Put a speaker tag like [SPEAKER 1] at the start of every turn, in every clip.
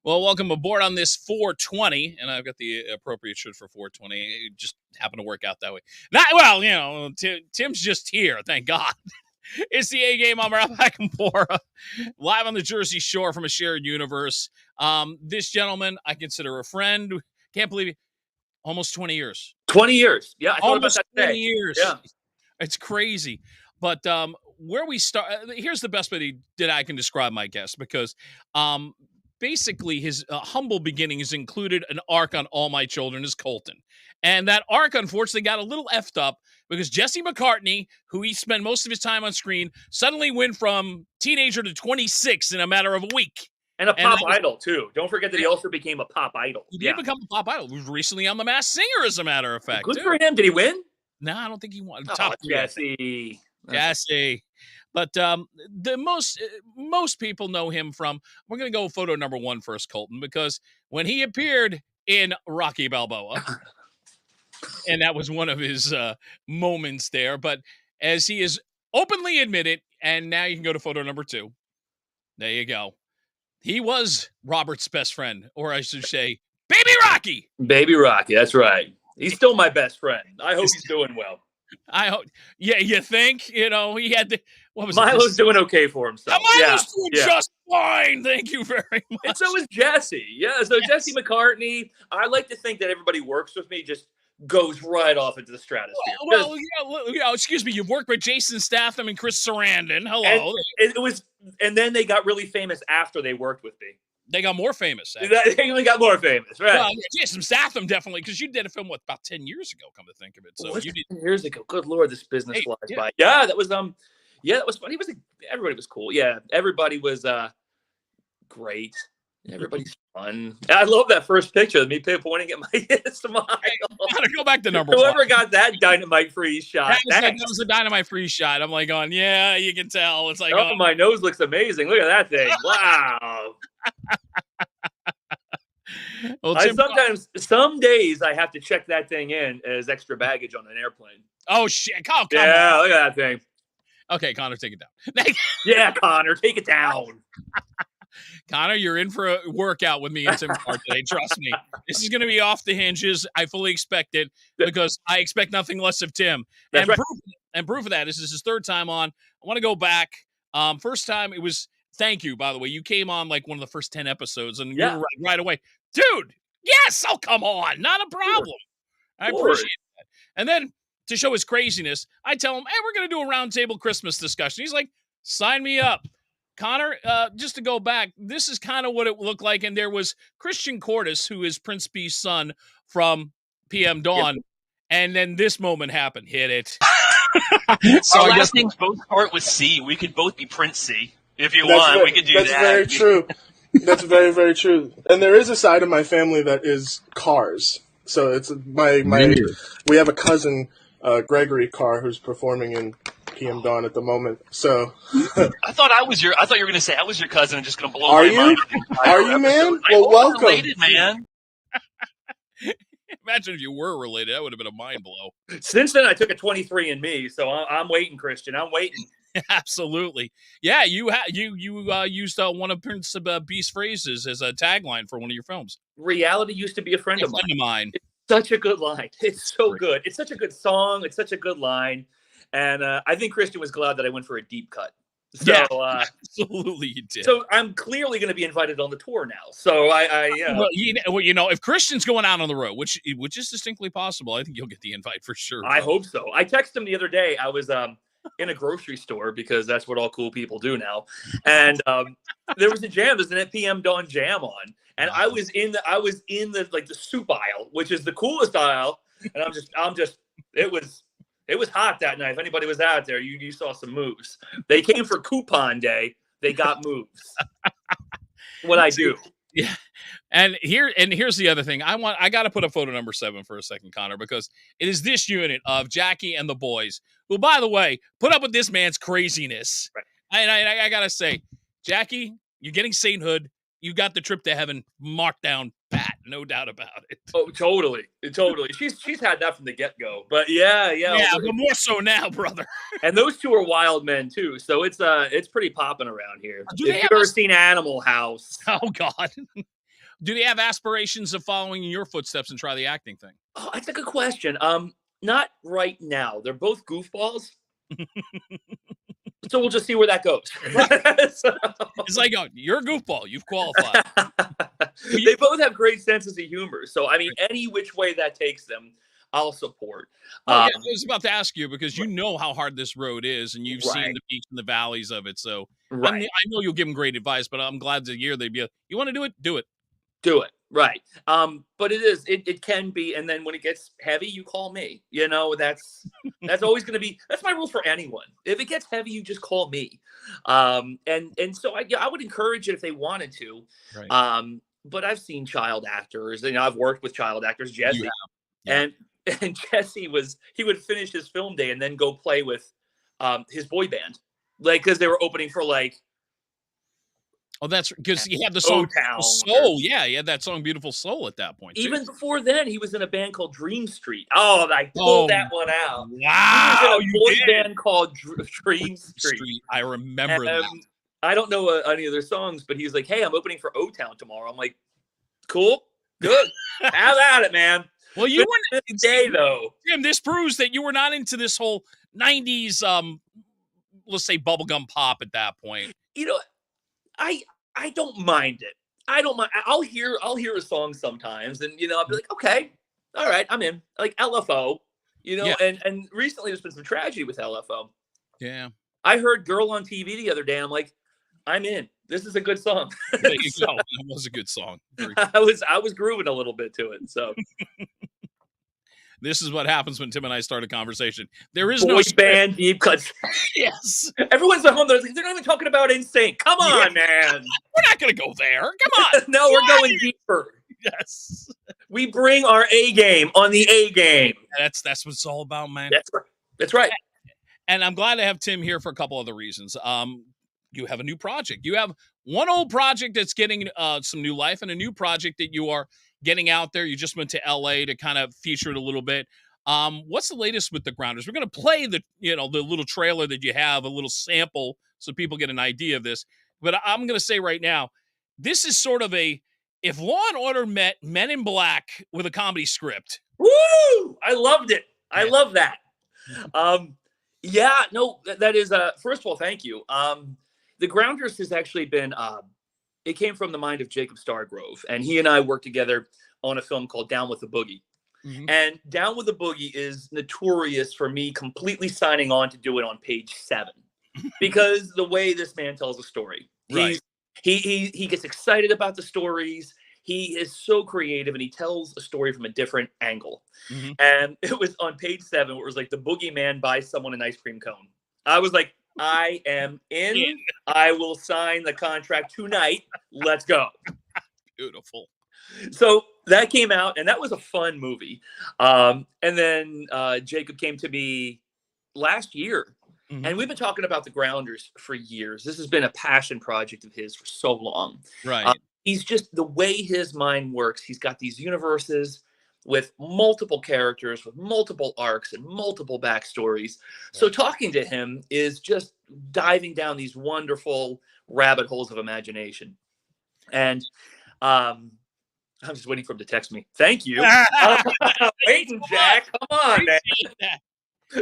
[SPEAKER 1] Well, welcome aboard on this 420, and I've got the appropriate shirt for 420. It just happened to work out that way. Tim's just here, thank God. It's the A-Game on Acampora, live on the Jersey Shore from a shared universe. This gentleman, I consider a friend. Can't believe it. Almost 20 years.
[SPEAKER 2] 20 years. Yeah, I thought
[SPEAKER 1] Almost
[SPEAKER 2] about that
[SPEAKER 1] 20
[SPEAKER 2] today.
[SPEAKER 1] years.
[SPEAKER 2] Yeah.
[SPEAKER 1] It's crazy. But where we start, here's the best way that I can describe my guest, because basically his humble beginnings included an arc on All My Children as Colton. And that arc, unfortunately, got a little effed up because Jesse McCartney, who he spent most of his time on screen, suddenly went from teenager to 26 in a matter of a week.
[SPEAKER 2] And a pop idol, too. Don't forget that he also became a pop idol.
[SPEAKER 1] He did become a pop idol. He was recently on The Masked Singer, as a matter of fact.
[SPEAKER 2] Good for him. Did he win?
[SPEAKER 1] No, I don't think he won.
[SPEAKER 2] Oh, Jesse.
[SPEAKER 1] But the most people know him from, we're going to go photo number 1 first, Colton, because when he appeared in Rocky Balboa, and that was one of his moments there, but as he is openly admitted, and now you can go to photo number 2. There you go. He was Robert's best friend, or I should say, Baby Rocky.
[SPEAKER 2] Baby Rocky, that's right. He's still my best friend. I hope he's doing well.
[SPEAKER 1] I hope. Yeah, you think? You know, he had the. What was
[SPEAKER 2] Milo's doing okay for himself.
[SPEAKER 1] Milo's doing just fine. Thank you very much.
[SPEAKER 2] And so is Jesse. Yeah, so yes. Jesse McCartney. I like to think that everybody works with me just goes right off into the stratosphere.
[SPEAKER 1] Well, excuse me. You've worked with Jason Statham and Chris Sarandon. Hello.
[SPEAKER 2] And then they got really famous after they worked with me.
[SPEAKER 1] They got more famous.
[SPEAKER 2] Actually. They only got more famous, right?
[SPEAKER 1] Well, Jason Statham definitely, because you did a film about 10 years ago. Come to think of it, so you did
[SPEAKER 2] 10 years ago. Good Lord, this business flies by. Yeah, that was that was fun. Everybody was cool. Yeah, everybody was great. Everybody's fun. I love that first picture of me pointing at my smile.
[SPEAKER 1] I gotta go back to number 1.
[SPEAKER 2] Whoever got that dynamite freeze shot.
[SPEAKER 1] That was a dynamite freeze shot. I'm like going, yeah, you can tell. It's like,
[SPEAKER 2] oh, my nose looks amazing. Look at that thing. Wow. Well, some days I have to check that thing in as extra baggage on an airplane.
[SPEAKER 1] Oh, shit. Come
[SPEAKER 2] on. Look at that thing.
[SPEAKER 1] Okay, Connor, take it down.
[SPEAKER 2] Yeah, Connor, take it down.
[SPEAKER 1] Connor, you're in for a workout with me and Tim Carr today. Trust me. This is going to be off the hinges. I fully expect it because I expect nothing less of Tim.
[SPEAKER 2] That's
[SPEAKER 1] right. Proof of that, this is his 3rd time on. I want to go back. First time, it was, thank you, by the way. You came on like one of the first 10 episodes, and you were right away. Dude, yes, oh, come on. Not a problem. I appreciate that. And then to show his craziness, I tell him, hey, we're going to do a roundtable Christmas discussion. He's like, sign me up. Connor, just to go back, this is kind of what it looked like. And there was Christian Cordes, who is Prince B's son from PM Dawn. Yep. And then this moment happened. Hit it.
[SPEAKER 3] So our last names both start with C. We could both be Prince C. If you want, we could do that.
[SPEAKER 4] That's very true. That's very, very true. And there is a side of my family that is Cars. So it's we have a cousin, Gregory Carr, who's performing in PM Dawn at the moment. So
[SPEAKER 3] I thought you were going to say I was your cousin and just going to blow my mind.
[SPEAKER 4] Are you, man? Well, welcome.
[SPEAKER 3] Related, man.
[SPEAKER 1] Imagine if you were related. That would have been a mind blow.
[SPEAKER 2] Since then, I took a 23andMe, so I'm waiting, Christian. I'm waiting.
[SPEAKER 1] Absolutely. Yeah, you used one of Prince B's phrases as a tagline for one of your films.
[SPEAKER 2] Reality used to be a friend of mine. It's such a good line. It's so good. It's such a good song. It's such a good line. And I think Christian was glad that I went for a deep cut. So,
[SPEAKER 1] yeah, absolutely you did.
[SPEAKER 2] So I'm clearly going to be invited on the tour now. So
[SPEAKER 1] Well, if Christian's going out on the road, which is distinctly possible, I think you'll get the invite for sure.
[SPEAKER 2] I hope so. I texted him the other day. I was in a grocery store because that's what all cool people do now. And there was a jam. There's an PM Dawn jam on. And I was in the like the soup aisle, which is the coolest aisle. And it was hot that night. If anybody was out there, you saw some moves. They came for coupon day. They got moves. What I do.
[SPEAKER 1] Yeah. And here's the other thing. I got to put up photo number 7 for a second, Connor, because it is this unit of Jackie and the boys, who, by the way, put up with this man's craziness.
[SPEAKER 2] Right.
[SPEAKER 1] And I got to say, Jackie, you're getting sainthood. you got the trip to heaven marked down pat, no doubt about it.
[SPEAKER 2] Oh, totally. She's had that from the get-go. But yeah.
[SPEAKER 1] But more so now, brother.
[SPEAKER 2] And those two are wild men too. So it's pretty popping around here.
[SPEAKER 1] Do
[SPEAKER 2] If
[SPEAKER 1] they
[SPEAKER 2] you've ever seen Animal House.
[SPEAKER 1] Oh God. Do they have aspirations of following in your footsteps and try the acting thing?
[SPEAKER 2] Oh, that's a good question. Not right now. They're both goofballs. So we'll just see where that goes.
[SPEAKER 1] It's like, oh, you're a goofball. You've qualified.
[SPEAKER 2] They both have great senses of humor. So, I mean, any which way that takes them, I'll support.
[SPEAKER 1] I was about to ask you because you know how hard this road is and you've seen the peaks and the valleys of it. So I know you'll give them great advice, but I'm glad to hear they'd be, you want to do it? Do it.
[SPEAKER 2] Do it. Right. But it can be. And then when it gets heavy, you call me, that's always going to be, that's my rule for anyone. If it gets heavy, you just call me. And so I would encourage it if they wanted to. Right. But I've seen child actors, I've worked with child actors, Jesse, and Jesse he would finish his film day and then go play with, his boy band, cause they were opening for
[SPEAKER 1] Oh, that's because he had the song Beautiful Soul. Yeah, he had that song Beautiful Soul at that point.
[SPEAKER 2] Even before then, he was in a band called Dream Street. Oh, I pulled that one out.
[SPEAKER 1] Wow.
[SPEAKER 2] He was in a boy band called Dream Street.
[SPEAKER 1] I remember that.
[SPEAKER 2] I don't know any of their songs, but he's like, hey, I'm opening for O-Town tomorrow. I'm like, cool, good. Have at it, man.
[SPEAKER 1] Well, you weren't
[SPEAKER 2] day though.
[SPEAKER 1] Tim, this proves that you were not into this whole 90s, let's say bubblegum pop at that point.
[SPEAKER 2] I don't mind it. I don't mind. I'll hear a song sometimes, and I'll be like, okay, all right, I'm in. Like LFO, and recently there's been some tragedy with LFO.
[SPEAKER 1] Yeah.
[SPEAKER 2] I heard "Girl on TV" the other day. I'm like, I'm in. This is a good song.
[SPEAKER 1] There you go. That was a good song.
[SPEAKER 2] I was grooving a little bit to it. So.
[SPEAKER 1] This is what happens when Tim and I start a conversation. There is
[SPEAKER 2] boy band deep cuts.
[SPEAKER 1] Yes.
[SPEAKER 2] Everyone's at home. They're not even talking about NSYNC. Come on, man.
[SPEAKER 1] We're not going to go there. Come on.
[SPEAKER 2] No, we're going deeper.
[SPEAKER 1] Yes.
[SPEAKER 2] We bring our A game on the A game.
[SPEAKER 1] That's what it's all about, man.
[SPEAKER 2] That's right.
[SPEAKER 1] And I'm glad to have Tim here for a couple other reasons. You have a new project. You have one old project that's getting some new life and a new project that you are getting out there. You just went to LA to kind of feature it a little bit. What's the latest with the Grounders? We're going to play the little trailer that you have, a little sample so people get an idea of this. But I'm going to say right now, this is sort of if Law and Order met Men in Black with a comedy script.
[SPEAKER 2] Woo! I loved it. I love that. That is, first of all, thank you. The Grounders has actually been, it came from the mind of Jacob Stargrove, and he and I worked together on a film called Down with the Boogie. Mm-hmm. And Down with the Boogie is notorious for me completely signing on to do it on page 7 because the way this man tells a story,
[SPEAKER 1] right.
[SPEAKER 2] He gets excited about the stories. He is so creative and he tells a story from a different angle. Mm-hmm. And it was on page 7 where it was like the boogeyman buys someone an ice cream cone. I was like, I am in. I will sign the contract tonight. Let's go.
[SPEAKER 1] Beautiful.
[SPEAKER 2] So that came out, and that was a fun movie. And then Jacob came to me last year, and we've been talking about the Grounders for years. This has been a passion project of his for so long.
[SPEAKER 1] Right.
[SPEAKER 2] He's just, the way his mind works, he's got these universes with multiple characters, with multiple arcs and multiple backstories. So talking to him is just diving down these wonderful rabbit holes of imagination. And I'm just waiting for him to text me. Thank you. Waiting, Jack. Come on, man.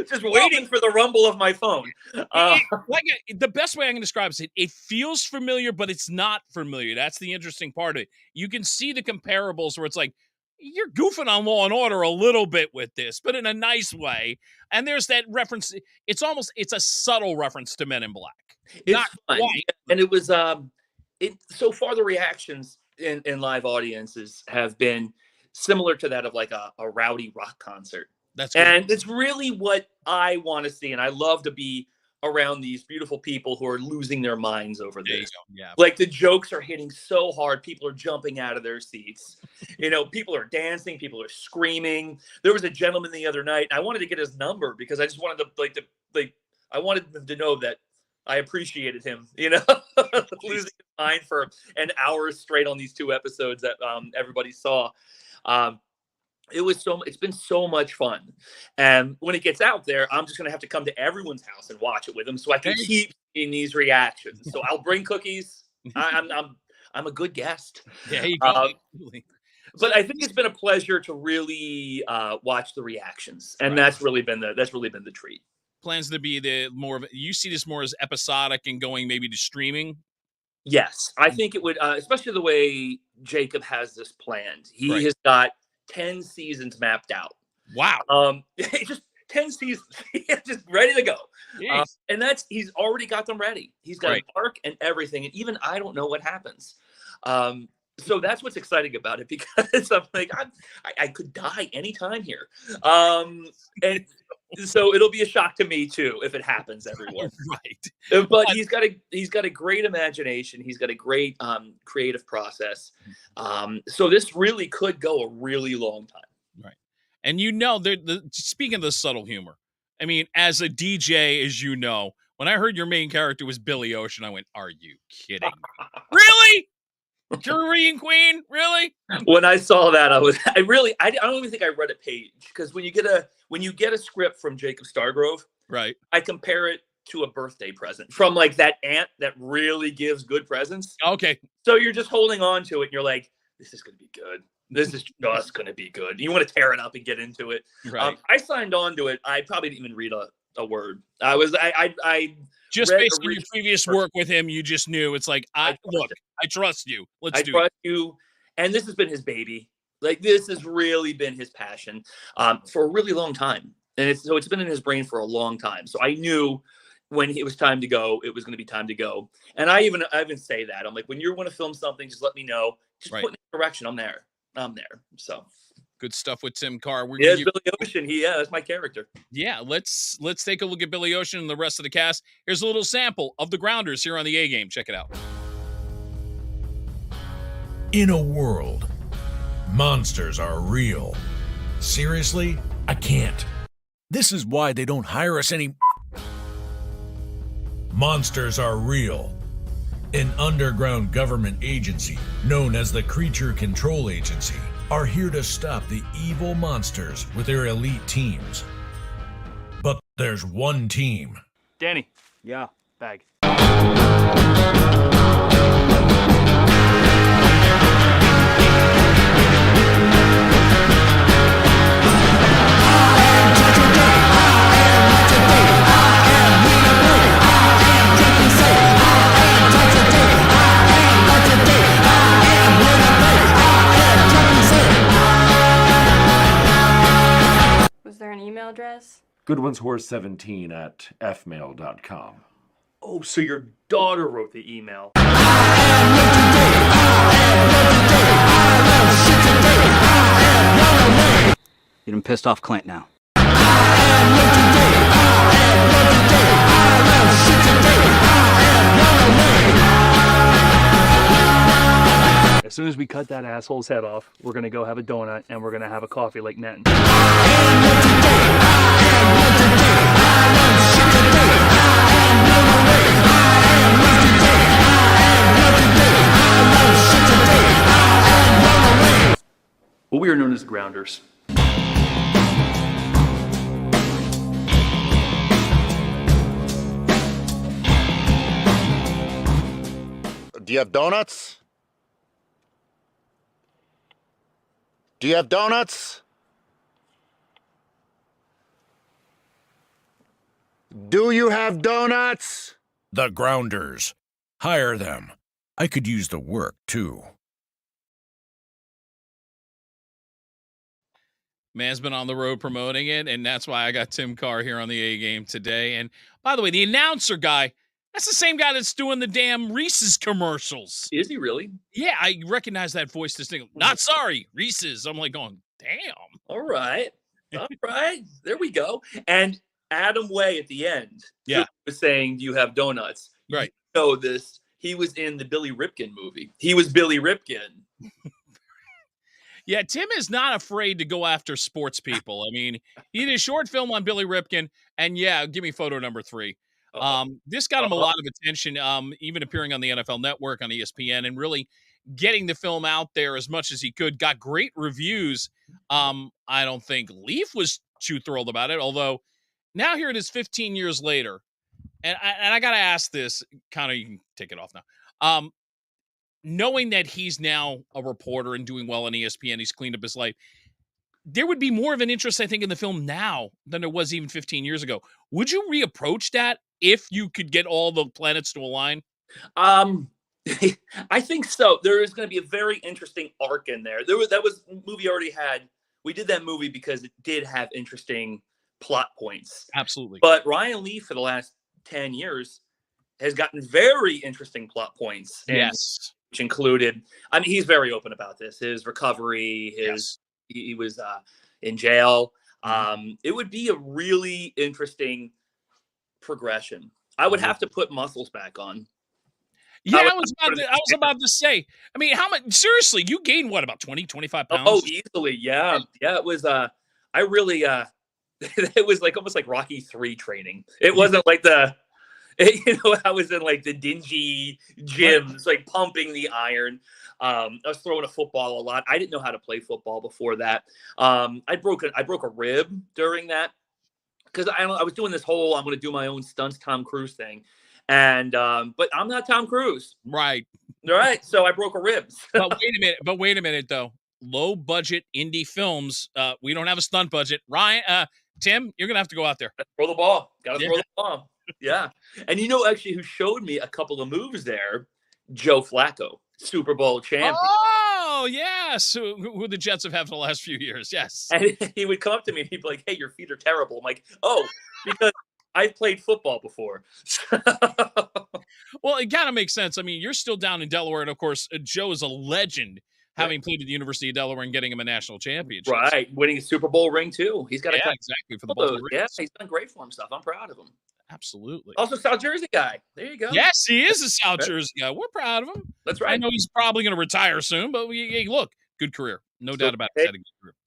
[SPEAKER 2] Just waiting for the rumble of my phone.
[SPEAKER 1] The best way I can describe it, it feels familiar, but it's not familiar. That's the interesting part of it. You can see the comparables where it's like, you're goofing on Law and Order a little bit with this, but in a nice way. And there's that reference. It's a subtle reference to Men in Black.
[SPEAKER 2] It's not fun. And it was, so far the reactions in live audiences have been similar to that of like a rowdy rock concert.
[SPEAKER 1] That's good.
[SPEAKER 2] And it's really what I want to see. And I love to be around these beautiful people who are losing their minds over this.
[SPEAKER 1] Yeah.
[SPEAKER 2] Like the jokes are hitting so hard. People are jumping out of their seats. People are dancing. People are screaming. There was a gentleman the other night. I wanted to get his number because I just wanted to I wanted them to know that I appreciated him, losing his mind for an hour straight on these 2 episodes that everybody saw. It's been so much fun. And when it gets out there, I'm just going to have to come to everyone's house and watch it with them so I can keep seeing these reactions. So I'll bring cookies. I'm a good guest.
[SPEAKER 1] There you go.
[SPEAKER 2] But I think it's been a pleasure to really watch the reactions, and that's really been the treat.
[SPEAKER 1] Plans to be you see this more as episodic and going maybe to streaming?
[SPEAKER 2] Yes, I think it would, especially the way Jacob has this planned. He has got 10 seasons mapped out.
[SPEAKER 1] Wow.
[SPEAKER 2] Just 10 seasons, just ready to go. And he's already got them ready. He's got an arc and everything, and even I don't know what happens. So that's what's exciting about it, because I'm like, I could die anytime here. And so it'll be a shock to me too if it happens, everyone.
[SPEAKER 1] Right.
[SPEAKER 2] But he's got a great imagination. He's got a great creative process. So this really could go a really long time.
[SPEAKER 1] Right. And speaking of the subtle humor, I mean, as a DJ, as you know, when I heard your main character was Billy Ocean, I went, "Are you kidding me? Really? Korean Queen, really?"
[SPEAKER 2] When I saw that, I don't even think I read a page, because when you get a script from Jacob Stargrove,
[SPEAKER 1] right,
[SPEAKER 2] I compare it to a birthday present from like that aunt that really gives good presents.
[SPEAKER 1] Okay,
[SPEAKER 2] so you're just holding on to it, and you're like, "This is going to be good. This is just going to be good." You want to tear it up and get into it.
[SPEAKER 1] Right.
[SPEAKER 2] I signed on to it. I probably didn't even read a word. I
[SPEAKER 1] just based on your previous work with him, you just knew it's like, I trust you. I trust
[SPEAKER 2] you. And this has been his baby. Like, this has really been his passion for a really long time. And it's been in his brain for a long time. So I knew when it was time to go, it was going to be time to go. And I even say that. I'm like, when you want to film something, just let me know. Just put me in the direction. I'm there. So
[SPEAKER 1] good stuff with Tim Carr.
[SPEAKER 2] Billy Ocean. That's my character.
[SPEAKER 1] Yeah, let's take a look at Billy Ocean and the rest of the cast. Here's a little sample of the Grounders here on the A Game. Check it out.
[SPEAKER 5] In a world, monsters are real. Seriously, I can't. This is why they don't hire us any. Monsters are real. An underground government agency known as the Creature Control Agency are here to stop the evil monsters with their elite teams. But there's one team.
[SPEAKER 6] Danny. Yeah, bag.
[SPEAKER 7] Was there an email address?
[SPEAKER 8] goodoneshorse17@fmail.com.
[SPEAKER 2] Oh, so your daughter wrote the email.
[SPEAKER 6] You done pissed off Clint now. As soon as we cut that asshole's head off, we're gonna go have a donut and we're gonna have a coffee like Netton. Well, we are known as the Grounders.
[SPEAKER 9] Do you have donuts? Do you have donuts? Do you have donuts?
[SPEAKER 5] The Grounders. Hire them. I could use the work, too.
[SPEAKER 1] Man's been on the road promoting it, and that's why I got Tim Carr here on the A Game today. And by the way, the announcer guy, that's the same guy that's doing the damn Reese's commercials.
[SPEAKER 2] Is he really?
[SPEAKER 1] Yeah, I recognize that voice distinctly. Not sorry, Reese's. I'm like going, damn.
[SPEAKER 2] All right. There we go. And Adam Way at the end was saying, "Do you have donuts?"
[SPEAKER 1] Right.
[SPEAKER 2] You know this. He was in the Billy Ripken movie. He was Billy Ripken.
[SPEAKER 1] Yeah, Tim is not afraid to go after sports people. I mean, he did a short film on Billy Ripken, and give me photo number 3. This got him a lot of attention, even appearing on the NFL Network on ESPN and really getting the film out there as much as he could. Got great reviews. I don't think Leaf was too thrilled about it, although now here it is 15 years later. And I got to ask this, Connor, you can take it off now. Knowing that he's now a reporter and doing well on ESPN, he's cleaned up his life. There would be more of an interest, I think, in the film now than there was even 15 years ago. Would you reapproach that if you could get all the planets to align?
[SPEAKER 2] I think so. There is going to be a very interesting arc in there. That was movie already had. We did that movie because it did have interesting plot points.
[SPEAKER 1] Absolutely.
[SPEAKER 2] But Ryan Leaf for the last 10 years has gotten very interesting plot points.
[SPEAKER 1] Yes.
[SPEAKER 2] Which included, I mean, he's very open about this. His recovery, he was in jail. It would be a really interesting progression. I would have to put muscles back on.
[SPEAKER 1] Yeah, I was about to say. I mean, how much? Seriously, you gained what, about 20, 25 pounds?
[SPEAKER 2] Oh, easily. Yeah. It was. I really. It was like almost like Rocky 3 training. It wasn't like I was in like the dingy gyms, like pumping the iron. I was throwing a football a lot. I didn't know how to play football before that. I broke a rib during that because I was doing this whole I'm going to do my own stunts Tom Cruise thing. And but I'm not Tom Cruise.
[SPEAKER 1] Right.
[SPEAKER 2] So I broke a rib.
[SPEAKER 1] But wait a minute though. Low budget indie films. We don't have a stunt budget. Ryan, Tim, you're gonna have to go out there.
[SPEAKER 2] Throw the ball. Gotta throw the ball. Yeah. And actually who showed me a couple of moves there? Joe Flacco, Super Bowl champion.
[SPEAKER 1] Oh, yes. Who the Jets have had for the last few years. Yes.
[SPEAKER 2] And he would come up to me and he'd be like, hey, your feet are terrible. I'm like, oh, because I've played football before.
[SPEAKER 1] Well, it kind of makes sense. I mean, you're still down in Delaware. And, of course, Joe is a legend, having played at the University of Delaware and getting him a national championship.
[SPEAKER 2] Right. Winning a Super Bowl ring, too. He's got
[SPEAKER 1] exactly, for the Baltimore Ravens.
[SPEAKER 2] Yeah, he's done great for himself. I'm proud of him.
[SPEAKER 1] Absolutely.
[SPEAKER 2] Also, South Jersey guy. There you go.
[SPEAKER 1] Yes, he is a South Jersey guy. We're proud of him.
[SPEAKER 2] That's right.
[SPEAKER 1] I know he's probably going to retire soon, but look, good career. No doubt about it.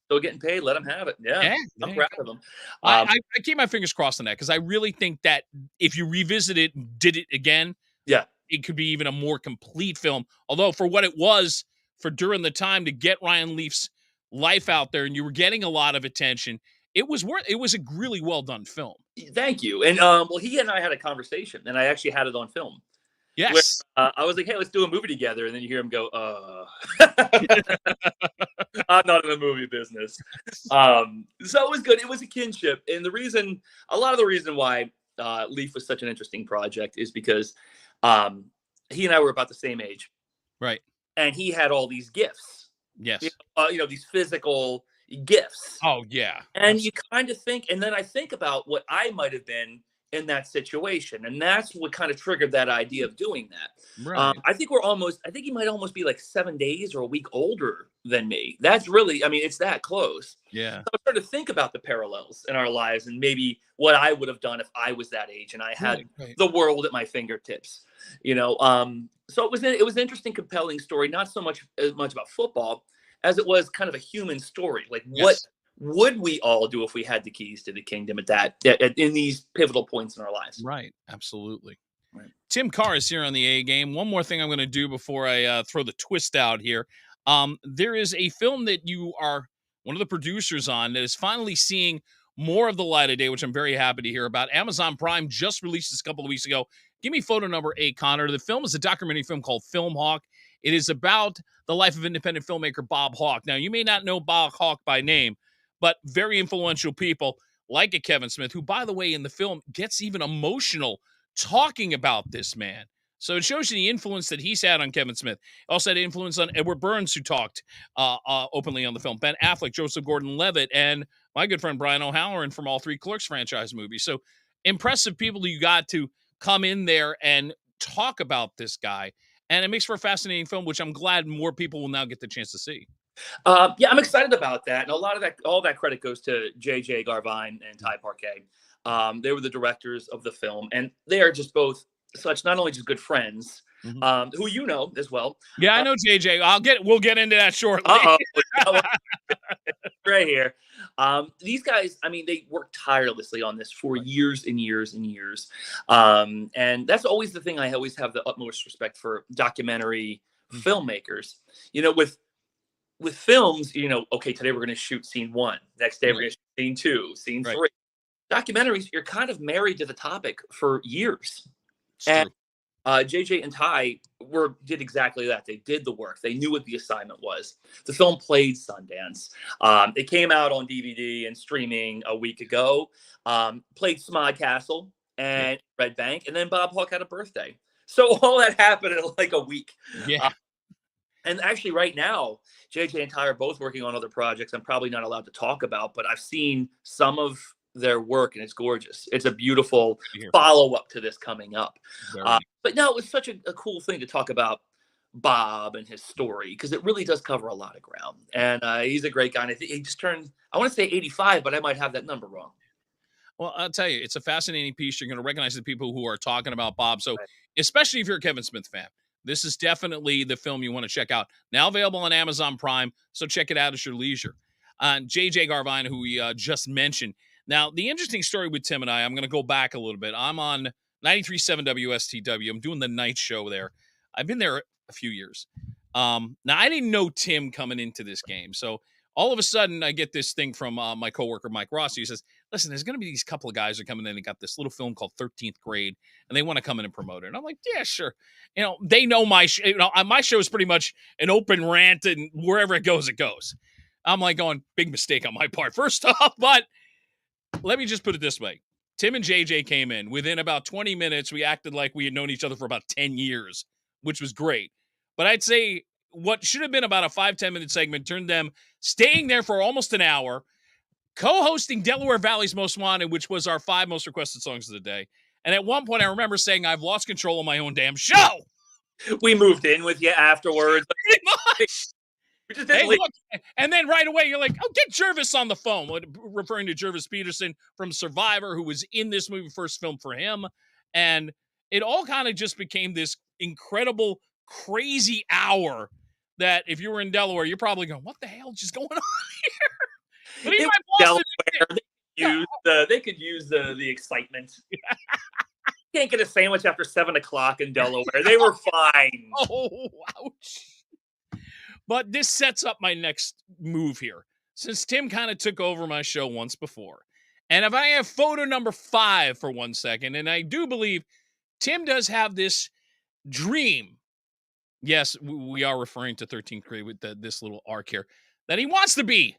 [SPEAKER 2] Still getting paid. Let him have it. Yeah. I'm proud of him.
[SPEAKER 1] I keep my fingers crossed on that because I really think that if you revisit it and did it again, it could be even a more complete film. Although for what it was for during the time to get Ryan Leaf's life out there and you were getting a lot of attention, it was a really well done film.
[SPEAKER 2] Thank you. And well, he and I had a conversation and I actually had it on film.
[SPEAKER 1] Yes.
[SPEAKER 2] Where, I was like, hey, let's do a movie together. And then you hear him go, I'm not in the movie business. So it was good. It was a kinship. And a lot of the reason why Leaf was such an interesting project is because he and I were about the same age.
[SPEAKER 1] Right.
[SPEAKER 2] And he had all these gifts.
[SPEAKER 1] Yes.
[SPEAKER 2] These physical gifts.
[SPEAKER 1] Oh, yeah.
[SPEAKER 2] And you kind of think, and then I think about what I might have been in that situation. And that's what kind of triggered that idea of doing that.
[SPEAKER 1] Right.
[SPEAKER 2] I think he might almost be like 7 days or a week older than me. That's really, it's that close.
[SPEAKER 1] Yeah.
[SPEAKER 2] So I started to think about the parallels in our lives and maybe what I would have done if I was that age and I had the world at my fingertips, So it was an interesting, compelling story, not so much about football as it was kind of a human story. Like what would we all do if we had the keys to the kingdom in these pivotal points in our lives?
[SPEAKER 1] Right. Absolutely.
[SPEAKER 2] Right.
[SPEAKER 1] Tim Carr is here on the A Game. One more thing I'm going to do before I throw the twist out here. There is a film that you are one of the producers on that is finally seeing more of the light of day, which I'm very happy to hear about. Amazon Prime just released this a couple of weeks ago. Give me photo number 8, Connor. The film is a documentary film called Film Hawk. It is about the life of independent filmmaker Bob Hawke. Now, you may not know Bob Hawke by name, but very influential people like a Kevin Smith, who, by the way, in the film gets even emotional talking about this man. So it shows you the influence that he's had on Kevin Smith. Also had influence on Edward Burns, who talked openly on the film, Ben Affleck, Joseph Gordon-Levitt, and my good friend Brian O'Halloran from all 3 Clerks franchise movies. So impressive people you got to come in there and talk about this guy. And it makes for a fascinating film, which I'm glad more people will now get the chance to see.
[SPEAKER 2] I'm excited about that. And all that credit goes to J.J. Garvine and Ty Parquet. They were the directors of the film, and they are just both such not only just good friends, who you know as well.
[SPEAKER 1] Yeah, I know JJ. We'll get into that shortly.
[SPEAKER 2] Right here. These guys, I mean, they worked tirelessly on this for years and years and years. And that's always the thing I always have the utmost respect for documentary filmmakers. You know, with films, you know, okay, today we're going to shoot scene 1. Next day we're going to shoot scene 2, scene 3. Documentaries, you're kind of married to the topic for years. And JJ and Ty did exactly that. They did the work. They knew what the assignment was. The film played Sundance. It came out on DVD and streaming a week ago. Played Smodcastle and Red Bank, and then Bob Hawke had a birthday. So all that happened in like a week.
[SPEAKER 1] Yeah.
[SPEAKER 2] And actually, right now, JJ and Ty are both working on other projects I'm probably not allowed to talk about, but I've seen some of their work, and it's gorgeous. It's a beautiful follow-up to this coming up. But no, it was such a cool thing to talk about Bob and his story, because it really does cover a lot of ground. And he's a great guy. And I think he just turned, I want to say 85, but I might have that number wrong.
[SPEAKER 1] Well, I'll tell you, it's a fascinating piece. You're going to recognize the people who are talking about Bob. So especially if you're a Kevin Smith fan, this is definitely the film you want to check out. Now available on Amazon Prime, so check it out at your leisure. JJ Garvine, who we just mentioned. Now, the interesting story with Tim and I'm going to go back a little bit. I'm on 93.7 WSTW. I'm doing the night show there. I've been there a few years. Now, I didn't know Tim coming into this game. So all of a sudden, I get this thing from my coworker, Mike Rossi, who says, listen, there's going to be these couple of guys that are coming in and got this little film called 13th Grade, and they want to come in and promote it. And I'm like, yeah, sure. You know, they know my show is pretty much an open rant, and wherever it goes, it goes. I'm like going, big mistake on my part, first off, but let me just put it this way. Tim and JJ came in. Within about 20 minutes, we acted like we had known each other for about 10 years, which was great. But I'd say what should have been about a 5-10 minute segment turned them staying there for almost an hour, co-hosting Delaware Valley's Most Wanted, which was our 5 most requested songs of the day. And at one point, I remember saying, I've lost control of my own damn show.
[SPEAKER 2] We moved in with you afterwards.
[SPEAKER 1] Pretty much. Hey, look, and then right away, you're like, oh, get Jervis on the phone, referring to Jervis Peterson from Survivor, who was in this movie, first film for him. And it all kind of just became this incredible, crazy hour that if you were in Delaware, you're probably going, what the hell is just going on here? But even
[SPEAKER 2] Delaware, they could use the excitement. Can't get a sandwich after 7 o'clock in Delaware. They were fine.
[SPEAKER 1] Oh, ouch. But this sets up my next move here, since Tim kind of took over my show once before. And if I have photo number 5 for 1 second, and I do believe Tim does have this dream. Yes, we are referring to 13th Grade with this little arc here, that he wants to be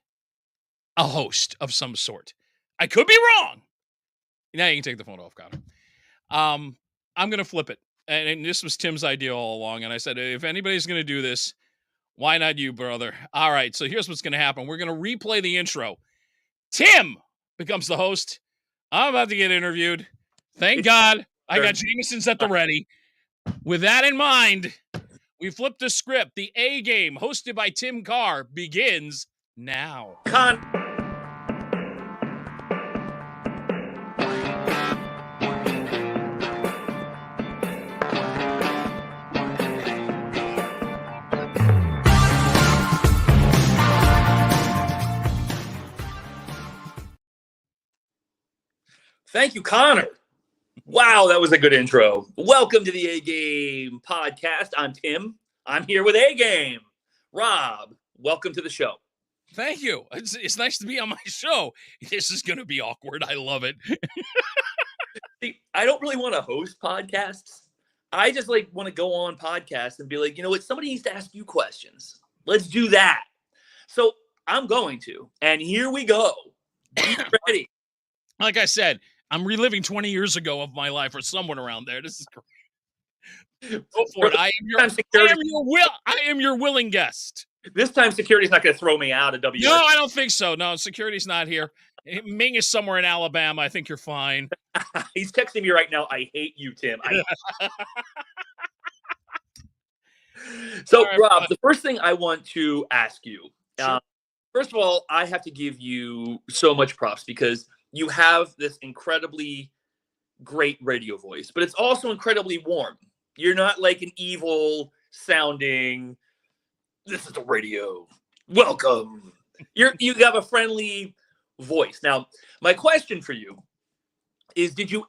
[SPEAKER 1] a host of some sort. I could be wrong. Now you can take the phone off, Connor. I'm going to flip it. And this was Tim's idea all along. And I said, if anybody's going to do this, why not you, brother? All right, so here's what's going to happen. We're going to replay the intro. Tim becomes the host. I'm about to get interviewed. Thank God I got Jameson's at the ready. With that in mind, we flipped the script. The A Game, hosted by Tim Carr, begins now.
[SPEAKER 2] Thank you, Connor. Wow, that was a good intro. Welcome to the A Game podcast. I'm Tim. I'm here with A Game. Rob, welcome to the show.
[SPEAKER 1] Thank you. It's nice to be on my show. This is going to be awkward. I love it.
[SPEAKER 2] See, I don't really want to host podcasts. I just want to go on podcasts and be like, you know what? Somebody needs to ask you questions. Let's do that. So I'm going to. And here we go. Be ready.
[SPEAKER 1] Like I said, I'm reliving 20 years ago of my life or someone around there. This is great. Go for it. I am your willing guest.
[SPEAKER 2] This time security's not going to throw me out of W.
[SPEAKER 1] No, I don't think so. No, security's not here. Ming is somewhere in Alabama. I think you're fine.
[SPEAKER 2] He's texting me right now. I hate you, Tim. So, right, Rob, the first thing I want to ask you,
[SPEAKER 1] sure.
[SPEAKER 2] First of all, I have to give you so much props because you have this incredibly great radio voice, but it's also incredibly warm. You're not like an evil sounding, this is the radio, welcome. You have a friendly, voice. Now, my question for you is, did you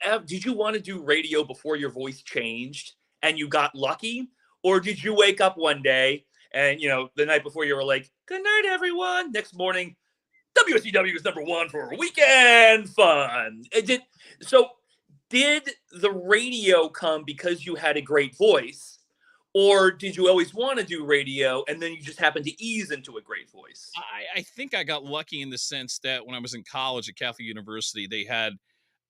[SPEAKER 2] want to do radio before your voice changed and you got lucky? Or did you wake up one day and, the night before you were like, good night, everyone. Next morning, WSCW is #1 for weekend fun. Did the radio come because you had a great voice? Or did you always want to do radio and then you just happened to ease into a great voice?
[SPEAKER 1] I think I got lucky in the sense that when I was in college at Catholic University, they had,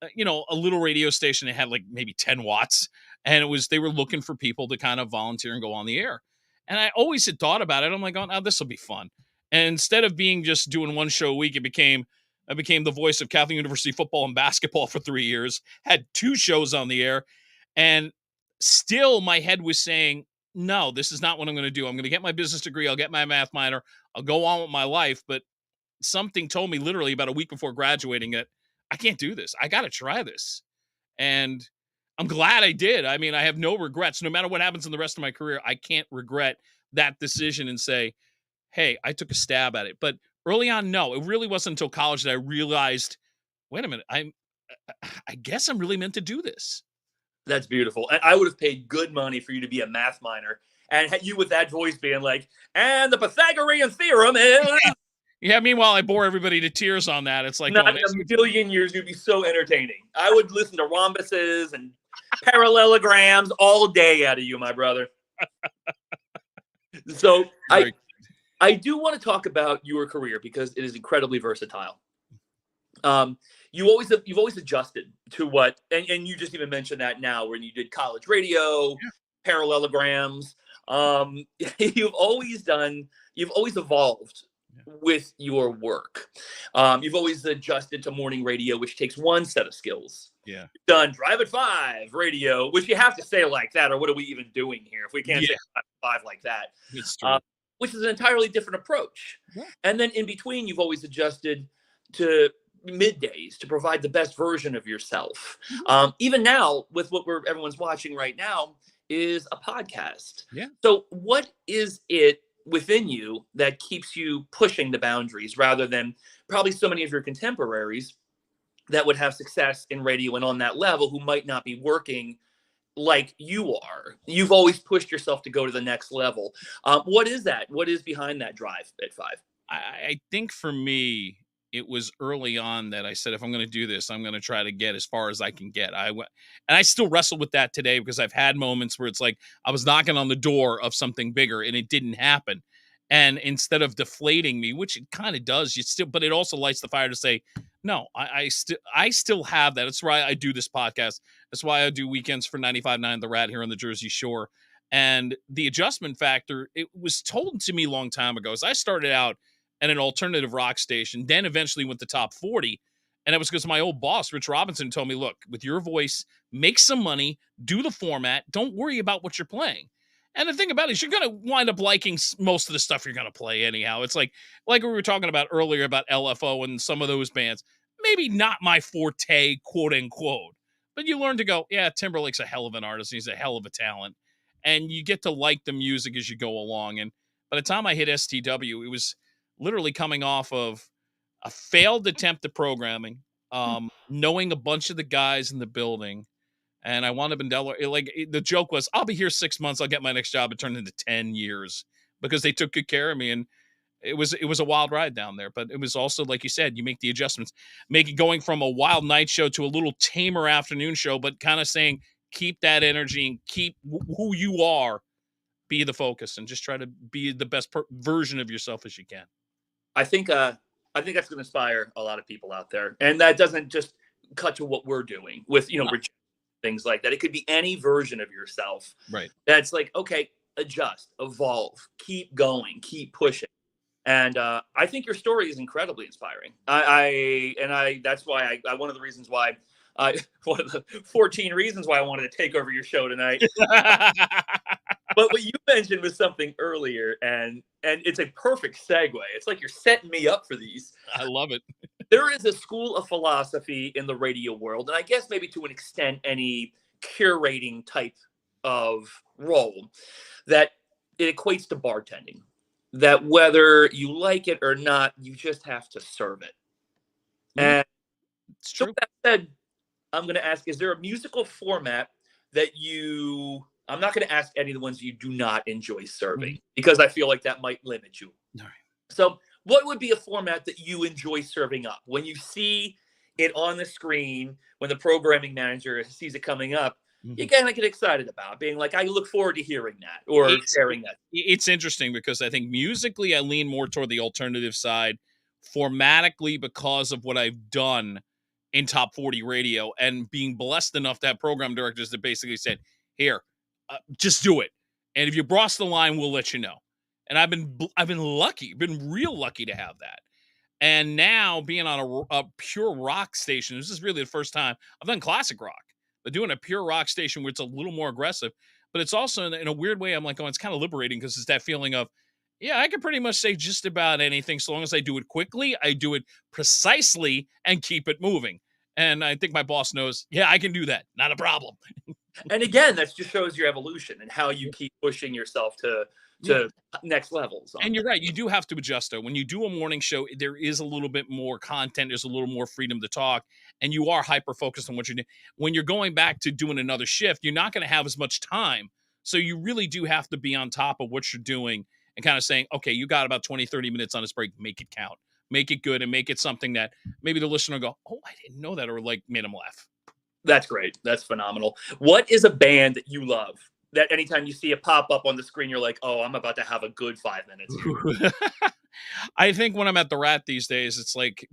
[SPEAKER 1] a little radio station that had like maybe 10 watts. And they were looking for people to kind of volunteer and go on the air. And I always had thought about it. I'm like, oh, this will be fun. And instead of being just doing one show a week, I became the voice of Catholic University football and basketball for 3 years, had 2 shows on the air. And still my head was saying, no, this is not what I'm going to do. I'm going to get my business degree. I'll get my math minor. I'll go on with my life. But something told me literally about a week before graduating that I can't do this. I got to try this. And I'm glad I did. I mean, I have no regrets. No matter what happens in the rest of my career, I can't regret that decision and say, hey, I took a stab at it. But early on, no, it really wasn't until college that I realized, wait a minute, I guess I'm really meant to do this.
[SPEAKER 2] That's beautiful. And I would have paid good money for you to be a math minor and you with that voice being like, and the Pythagorean theorem is...
[SPEAKER 1] Yeah, meanwhile, I bore everybody to tears on that. It's like...
[SPEAKER 2] Not in a million years, you'd be so entertaining. I would listen to rhombuses and parallelograms all day out of you, my brother. So I do want to talk about your career because it is incredibly versatile. You've always adjusted to what, and you just even mentioned that now when you did college radio, parallelograms. You've always evolved with your work. You've always adjusted to morning radio, which takes one set of skills.
[SPEAKER 1] Yeah.
[SPEAKER 2] You've done Drive at 5 radio, which you have to say like that, or what are we even doing here if we can't say Drive at 5 like that?
[SPEAKER 1] It's true.
[SPEAKER 2] Which is an entirely different approach. Yeah. And then in between, you've always adjusted to middays to provide the best version of yourself. Even now, with what everyone's watching right now, is a podcast.
[SPEAKER 1] Yeah.
[SPEAKER 2] So what is it within you that keeps you pushing the boundaries rather than probably so many of your contemporaries that would have success in radio and on that level who might not be working like you are? You've always pushed yourself to go to the next level. What is that? What is behind that drive at 5?
[SPEAKER 1] I think for me, it was early on that I said, if I'm going to do this, I'm going to try to get as far as I can get. And I still wrestle with that today because I've had moments where it's like I was knocking on the door of something bigger and it didn't happen. And instead of deflating me, which it kind of does, but it also lights the fire to say, no, I still have that. It's why I do this podcast. That's why I do weekends for 95.9 The Rat here on the Jersey Shore. And the adjustment factor, it was told to me a long time ago, as I started out at an alternative rock station, then eventually went to top 40. And it was because my old boss, Rich Robinson, told me, look, with your voice, make some money, do the format, don't worry about what you're playing. And the thing about it is you're going to wind up liking most of the stuff you're going to play anyhow. It's like we were talking about earlier about LFO and some of those bands. Maybe not my forte, quote unquote. But you learn to go, yeah, Timberlake's a hell of an artist. He's a hell of a talent. And you get to like the music as you go along. And by the time I hit STW, it was literally coming off of a failed attempt at programming, knowing a bunch of the guys in the building. And I wound up in Delaware. The joke was, I'll be here 6 months. I'll get my next job. It turned into 10 years because they took good care of me. And it was a wild ride down there. But it was also, like you said, you make the adjustments, going from a wild night show to a little tamer afternoon show, but kind of saying, keep that energy and keep who you are, be the focus, and just try to be the best version of yourself as you can.
[SPEAKER 2] I think that's going to inspire a lot of people out there. And that doesn't just cut to what we're doing with, things like that. It could be any version of yourself.
[SPEAKER 1] Right.
[SPEAKER 2] That's like, okay, adjust, evolve, keep going, keep pushing. And I think your story is incredibly inspiring. That's why one of the reasons why one of the 14 reasons why I wanted to take over your show tonight. But what you mentioned was something earlier, and it's a perfect segue. It's like you're setting me up for these.
[SPEAKER 1] I love it.
[SPEAKER 2] There is a school of philosophy in the radio world, and I guess maybe to an extent any curating type of role, that it equates to bartending. That whether you like it or not, you just have to serve it. And
[SPEAKER 1] It's
[SPEAKER 2] so
[SPEAKER 1] true.
[SPEAKER 2] that said, I'm going to ask, is there a musical format that you, I'm not going to ask any of the ones you do not enjoy serving because I feel like that might limit you.
[SPEAKER 1] All right.
[SPEAKER 2] So what would be a format that you enjoy serving up? When you see it on the screen, when the programming manager sees it coming up, you kind of get excited about being like, I look forward to hearing that or sharing that.
[SPEAKER 1] It's interesting because I think musically I lean more toward the alternative side, formatically because of what I've done in Top 40 radio and being blessed enough to have program directors that basically said, here, just do it. And if you cross the line, we'll let you know. And I've been lucky, been real lucky to have that. And now being on a pure rock station, this is really the first time I've done classic rock, but doing a pure rock station where it's a little more aggressive, but it's also in a weird way, I'm like, oh, it's kind of liberating because it's that feeling of, yeah, I can pretty much say just about anything so long as I do it quickly, I do it precisely, and keep it moving. And I think my boss knows, yeah, I can do that. Not a problem.
[SPEAKER 2] And again, that just shows your evolution and how you keep pushing yourself to next levels.
[SPEAKER 1] And you're right. You do have to adjust, though. When you do a morning show, there is a little bit more content. There's a little more freedom to talk. And you are hyper-focused on what you're doing. When you're going back to doing another shift, you're not going to have as much time. So you really do have to be on top of what you're doing and kind of saying, okay, you got about 20, 30 minutes on this break. Make it count. Make it good and make it something that maybe the listener will go, oh, I didn't know that, or like made them laugh.
[SPEAKER 2] That's great. That's phenomenal. What is a band that you love that anytime you see it pop up on the screen, you're like, oh, I'm about to have a good 5 minutes here?
[SPEAKER 1] I think when I'm at the Rat these days, it's like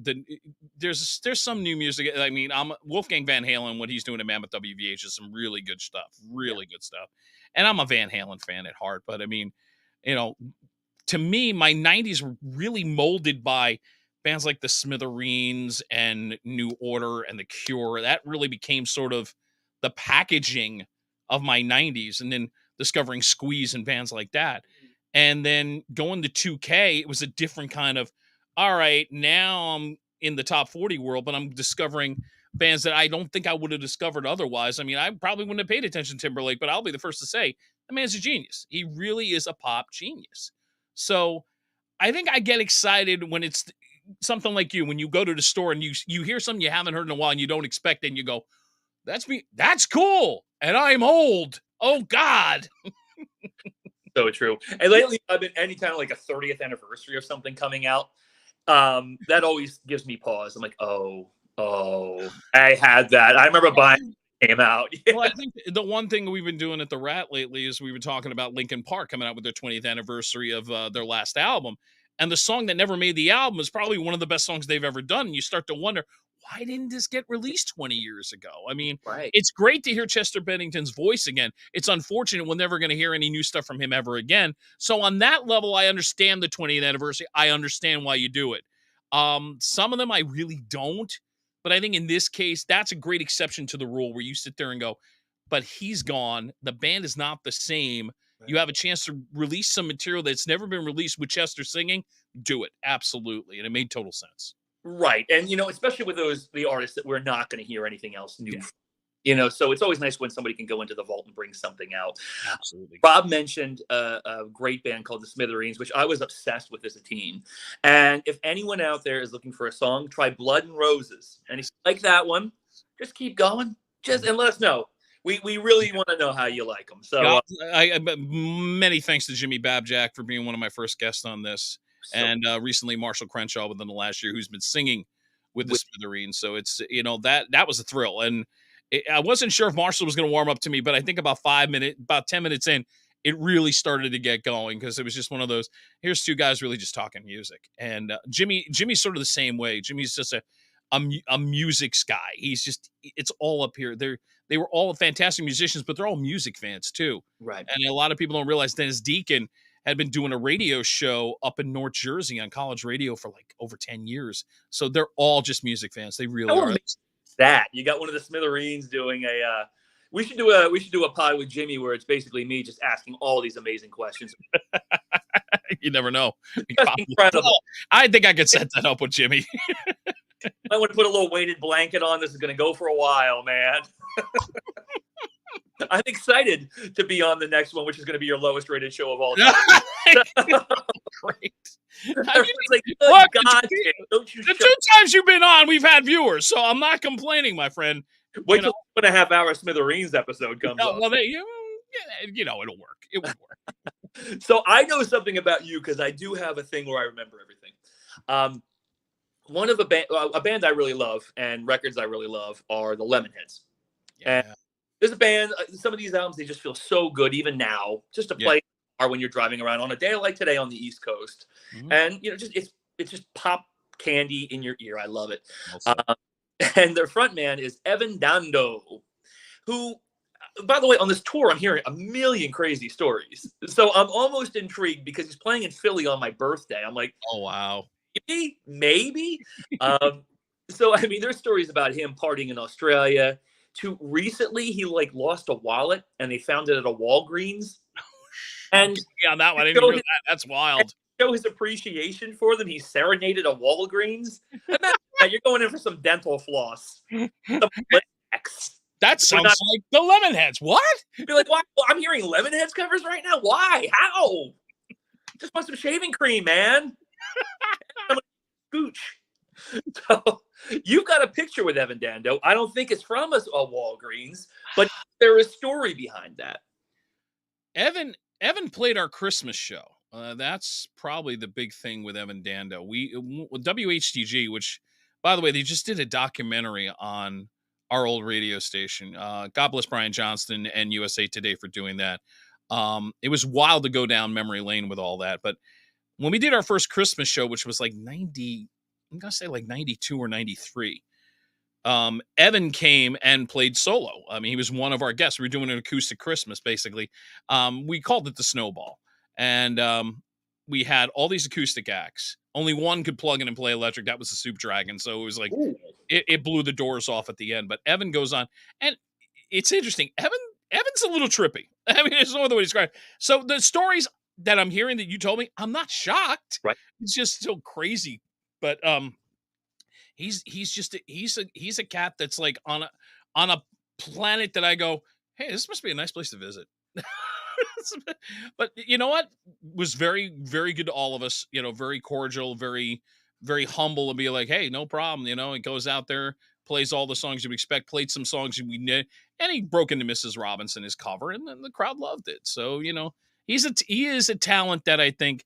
[SPEAKER 1] there's some new music. I mean, I'm Wolfgang Van Halen. What he's doing at Mammoth WVH is some really good stuff, good stuff. And I'm a Van Halen fan at heart. But I mean, you know, to me, my 90s were really molded by bands like the Smithereens and New Order and the Cure. That really became sort of the packaging of my 90s, and then discovering Squeeze and bands like that. And then going to 2K, it was a different kind of, all right, now I'm in the top 40 world, but I'm discovering bands that I don't think I would have discovered otherwise. I mean, I probably wouldn't have paid attention to Timberlake, but I'll be the first to say, the man's a genius. He really is a pop genius. So I think I get excited when it's something like you, when you go to the store and you hear something you haven't heard in a while and you don't expect it, and you go, that's me. That's cool. And I'm old. Oh, God.
[SPEAKER 2] So true. And lately, I've been anytime like a 30th anniversary of something coming out, that always gives me pause. I'm like, oh, I had that. I remember buying it came out.
[SPEAKER 1] Well, I think the one thing we've been doing at the Rat lately is we were talking about Linkin Park coming out with their 20th anniversary of their last album. And the song that never made the album is probably one of the best songs they've ever done. And you start to wonder, why didn't this get released 20 years ago? I mean, It's great to hear Chester Bennington's voice again. It's unfortunate we're never going to hear any new stuff from him ever again. So on that level, I understand the 20th anniversary. I understand why you do it. Some of them I really don't. But I think in this case, that's a great exception to the rule where you sit there and go, but he's gone. The band is not the same. You have a chance to release some material that's never been released with Chester singing. Do it. Absolutely. And it made total sense.
[SPEAKER 2] Right. And, especially with the artists that we're not going to hear anything else new. So it's always nice when somebody can go into the vault and bring something out.
[SPEAKER 1] Absolutely.
[SPEAKER 2] Bob mentioned a great band called the Smithereens, which I was obsessed with as a teen. And if anyone out there is looking for a song, try Blood and Roses. And if you like that one, just keep going. And let us know. We really want to know how you like them. So
[SPEAKER 1] many thanks to Jimmy Babjack for being one of my first guests on this. And recently Marshall Crenshaw within the last year, who's been singing with the Smithereens. So it's, that was a thrill. And I wasn't sure if Marshall was going to warm up to me, but I think about 10 minutes in, it really started to get going because it was just one of those, here's two guys really just talking music. And Jimmy's sort of the same way. Jimmy's just a music guy. He's just, it's all up here. They were all fantastic musicians, but they're all music fans too.
[SPEAKER 2] Right.
[SPEAKER 1] And a lot of people don't realize Dennis Deacon had been doing a radio show up in North Jersey on college radio for like over 10 years. So they're all just music fans. They really are.
[SPEAKER 2] That you got one of the Smithereens doing we should do a pod with Jimmy where it's basically me just asking all these amazing questions.
[SPEAKER 1] You never know.
[SPEAKER 2] Incredible.
[SPEAKER 1] I think I could set that up with Jimmy.
[SPEAKER 2] I want to put a little weighted blanket on. This is going to go for a while, man. I'm excited to be on the next one, which is going to be your lowest rated show of all time.
[SPEAKER 1] great.
[SPEAKER 2] Everyone's like, good
[SPEAKER 1] look,
[SPEAKER 2] God, Jay, don't you
[SPEAKER 1] the
[SPEAKER 2] shut
[SPEAKER 1] 2 times you've been on, we've had viewers, so I'm not complaining, my friend.
[SPEAKER 2] Wait till the 2.5 hour Smithereens episode comes up.
[SPEAKER 1] Well, it'll work. It would work.
[SPEAKER 2] So I know something about you because I do have a thing where I remember everything. One of a band I really love and records I really love are the Lemonheads.
[SPEAKER 1] Yeah.
[SPEAKER 2] And there's a band. Some of these albums, they just feel so good even now, just to play or when you're driving around on a day like today on the East Coast. Mm-hmm. And it's just pop candy in your ear. I love it. And their frontman is Evan Dando, who, by the way, on this tour, I'm hearing a million crazy stories. So I'm almost intrigued because he's playing in Philly on my birthday. I'm like,
[SPEAKER 1] oh, wow.
[SPEAKER 2] Maybe. So, I mean, there's stories about him partying in Australia. To recently, he lost a wallet and they found it at a Walgreens. And
[SPEAKER 1] yeah, that one, I didn't hear that. That's wild.
[SPEAKER 2] Show his appreciation for them. He serenaded a Walgreens. You're going in for some dental floss.
[SPEAKER 1] That sounds like the Lemonheads. What?
[SPEAKER 2] You're like, why? Well, I'm hearing Lemonheads covers right now. Why? How? Just want some shaving cream, man. Scooch. So you've got a picture with Evan Dando. I don't think it's from a Walgreens, but there is a story behind that.
[SPEAKER 1] Evan played our Christmas show. That's probably the big thing with Evan Dando. WHTG, which, by the way, they just did a documentary on our old radio station. God bless Brian Johnston and USA Today for doing that. It was wild to go down memory lane with all that. But when we did our first Christmas show, which was like 90, I'm going to say like 92 or 93, Evan came and played solo. I mean, he was one of our guests. We were doing an acoustic Christmas, basically. We called it the Snowball. And we had all these acoustic acts. Only one could plug in and play electric. That was the Soup Dragon. So it was like, it blew the doors off at the end. But Evan goes on. And it's interesting. Evan's a little trippy. I mean, there's no other way to describe it. So the stories that I'm hearing that you told me, I'm not shocked.
[SPEAKER 2] Right.
[SPEAKER 1] It's just so crazy. But he's a cat that's like on a planet that I go, hey, this must be a nice place to visit. But you know what? Was very, very good to all of us. You know, very cordial, very, very humble, and be like, hey, no problem. You know, it goes out there, plays all the songs you would expect, played some songs we knew, and he broke into Mrs. Robinson, his cover, and then the crowd loved it. So, you know, he is a talent that I think,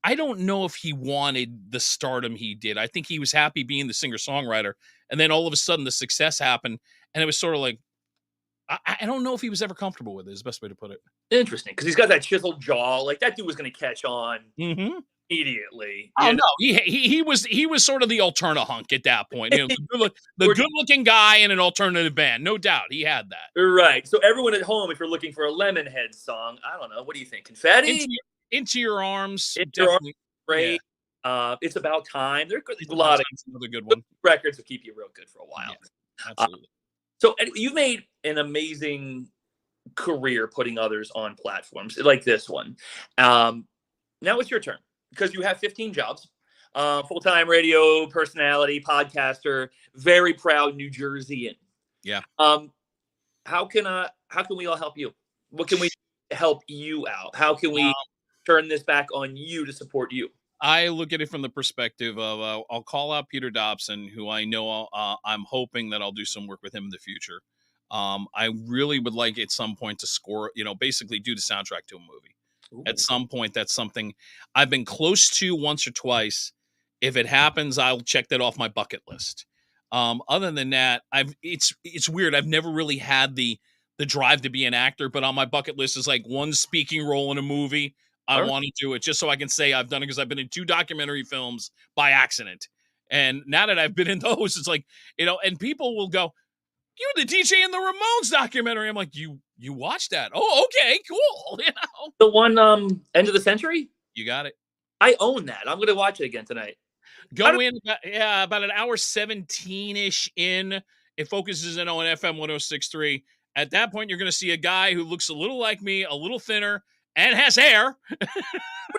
[SPEAKER 1] I don't know if he wanted the stardom he did. I think he was happy being the singer-songwriter, and then all of a sudden the success happened, and it was sort of like, I don't know if he was ever comfortable with it, is the best way to put it.
[SPEAKER 2] Interesting, because he's got that chiseled jaw. Like, that dude was going to catch on immediately.
[SPEAKER 1] Oh, no. He was sort of the alterna hunk at that point. You know, the good-looking guy in an alternative band. No doubt. He had that.
[SPEAKER 2] Right. So everyone at home, if you're looking for a Lemonhead song, I don't know. What do you think? Confetti?
[SPEAKER 1] Into Your Arms.
[SPEAKER 2] Into Your Arms. Great. Yeah. It's About Time. There's a lot of
[SPEAKER 1] another good one.
[SPEAKER 2] Records will keep you real good for a while.
[SPEAKER 1] Yeah, absolutely.
[SPEAKER 2] So you've made an amazing career putting others on platforms like this one. Now it's your turn because you have 15 jobs, full-time radio personality, podcaster, very proud New Jerseyan.
[SPEAKER 1] Yeah.
[SPEAKER 2] How can we all help you? What can we help you out? How can we turn this back on you to support you?
[SPEAKER 1] I look at it from the perspective of I'll call out Peter Dobson, who I know I'm hoping that I'll do some work with him in the future. I really would like at some point to score, basically do the soundtrack to a movie. Ooh. At some point, that's something I've been close to once or twice. If it happens, I'll check that off my bucket list. Other than that, it's weird. I've never really had the drive to be an actor, but on my bucket list is like one speaking role in a movie. I want to do it just so I can say I've done it because I've been in 2 documentary films by accident. And now that I've been in those, it's like, and people will go, you were the DJ in the Ramones documentary. I'm like, you watched that? Oh, okay, cool.
[SPEAKER 2] The one End of the Century?
[SPEAKER 1] You got it.
[SPEAKER 2] I own that. I'm going to watch it again tonight.
[SPEAKER 1] Go in, about an hour 17-ish in. It focuses in on FM 106.3. At that point, you're going to see a guy who looks a little like me, a little thinner, and has hair.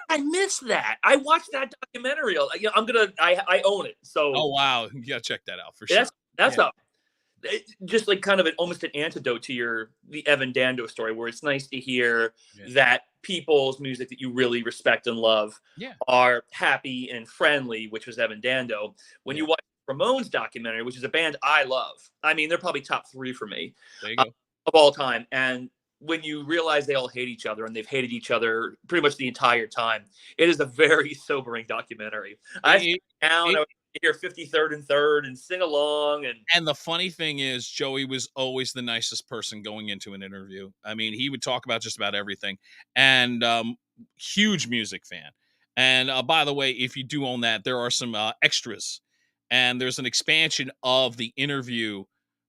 [SPEAKER 2] I missed that. I watched that documentary. I own it. So.
[SPEAKER 1] Oh wow, you gotta check that out for sure.
[SPEAKER 2] That's up. just like kind of almost an antidote to the Evan Dando story, where it's nice to hear that people's music that you really respect and love are happy and friendly, which was Evan Dando. When you watch Ramones documentary, which is a band I love, I mean, they're probably top 3 for me of all time. And when you realize they all hate each other, and they've hated each other pretty much the entire time, it is a very sobering documentary. I would hear 53rd and 3rd and sing along.
[SPEAKER 1] And the funny thing is, Joey was always the nicest person going into an interview. I mean, he would talk about just about everything, and huge music fan. And by the way, if you do own that, there are some extras, and there's an expansion of the interview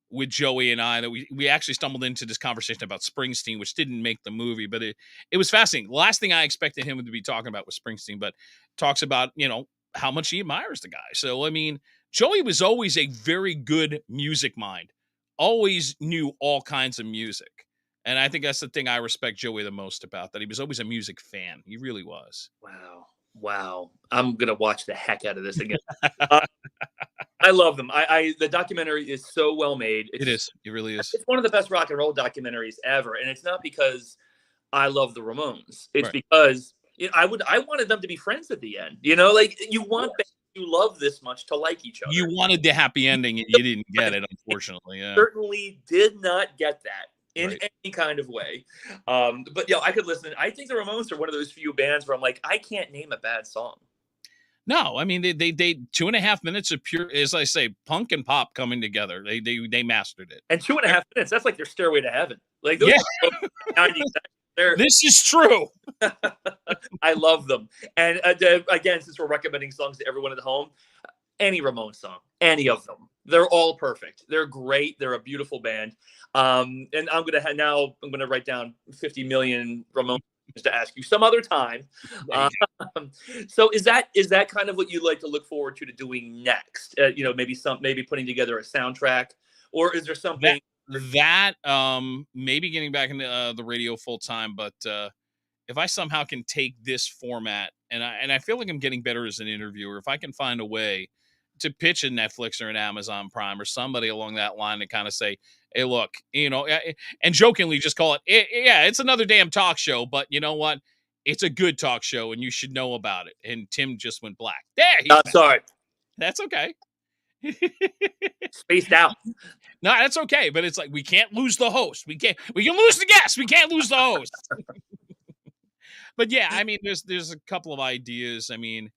[SPEAKER 1] with Joey and I that we actually stumbled into this conversation about Springsteen, which didn't make the movie, but it was fascinating. The last thing I expected him to be talking about was Springsteen, but talks about, how much he admires the guy. So, I mean, Joey was always a very good music mind, always knew all kinds of music. And I think that's the thing I respect Joey the most about, that he was always a music fan. He really was.
[SPEAKER 2] Wow. I'm going to watch the heck out of this again. I love them. The documentary is so well made.
[SPEAKER 1] It is. It really is.
[SPEAKER 2] It's one of the best rock and roll documentaries ever. And it's not because I love the Ramones. It's because I wanted them to be friends at the end. Like, you want bands you love this much to like each other.
[SPEAKER 1] You wanted the happy ending, and you didn't get it, unfortunately. Yeah.
[SPEAKER 2] Certainly did not get that in any kind of way. But I could listen. I think the Ramones are one of those few bands where I'm like, I can't name a bad song.
[SPEAKER 1] No, I mean, they 2.5 minutes of pure, as I say, punk and pop coming together. They mastered it.
[SPEAKER 2] And 2.5 minutes, that's like their Stairway to Heaven. Like, those 90 seconds.
[SPEAKER 1] This is true.
[SPEAKER 2] I love them. And again, since we're recommending songs to everyone at home, any Ramones song, any of them, they're all perfect. They're great. They're a beautiful band. And I'm gonna write down 50 million Ramones to ask you some other time. So is that kind of what you like to look forward to doing next? Maybe putting together a soundtrack, or is there something
[SPEAKER 1] that maybe getting back into the radio full time? But if I somehow can take this format, and I feel like I'm getting better as an interviewer, if I can find a way to pitch a Netflix or an Amazon Prime or somebody along that line to kind of say, hey, look, and jokingly just call it, it's another damn talk show, but you know what? It's a good talk show, and you should know about it. And Tim just went black. There,
[SPEAKER 2] sorry.
[SPEAKER 1] That's okay.
[SPEAKER 2] Spaced out.
[SPEAKER 1] No, that's okay. But it's like, we can't lose the host. We can lose the guest. We can't lose the host. But yeah, I mean, there's a couple of ideas. I mean,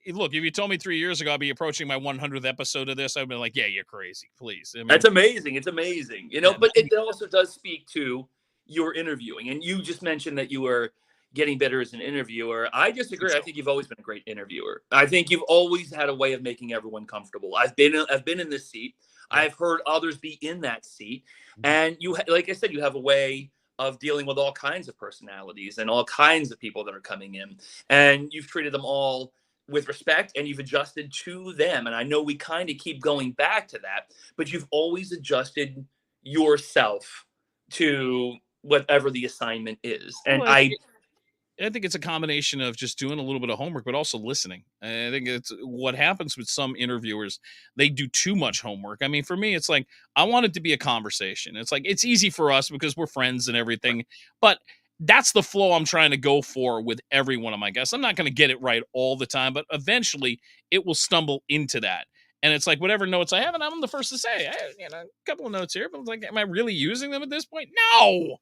[SPEAKER 1] look, if you told me 3 years ago I'd be approaching my 100th episode of this, I'd be like, yeah, you're crazy. Please.
[SPEAKER 2] That's amazing. It's amazing. But it also does speak to your interviewing. And you just mentioned that you were getting better as an interviewer. I disagree. I think you've always been a great interviewer. I think you've always had a way of making everyone comfortable. I've been in this seat. I've heard others be in that seat. And you, like I said, you have a way of dealing with all kinds of personalities and all kinds of people that are coming in. And you've treated them all with respect, and you've adjusted to them. And I know we kind of keep going back to that, but you've always adjusted yourself to whatever the assignment is. And
[SPEAKER 1] I think it's a combination of just doing a little bit of homework, but also listening. I think it's what happens with some interviewers. They do too much homework. I mean, for me, it's like, I want it to be a conversation. It's like, it's easy for us because we're friends and everything, but that's the flow I'm trying to go for with every one of my guests. I'm not going to get it right all the time, but eventually it will stumble into that. And it's like, whatever notes I have, and I'm the first to say, a couple of notes here, but it's like, am I really using them at this point? No,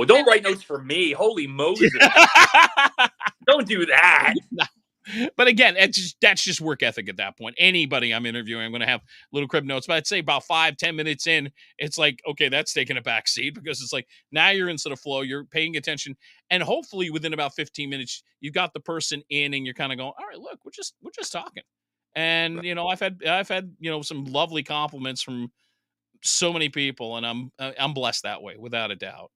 [SPEAKER 2] don't write notes for me. Holy Moses. Don't do that.
[SPEAKER 1] No. But again, that's just work ethic at that point. Anybody I'm interviewing, I'm going to have little crib notes, but I'd say about 5-10 minutes in, it's like, okay, that's taking a back seat, because it's like, now you're into the flow, you're paying attention. And hopefully within about 15 minutes, you got the person in and you're kind of going, all right, look, we're just talking. And, I've had, some lovely compliments from so many people, and I'm blessed that way, without a doubt.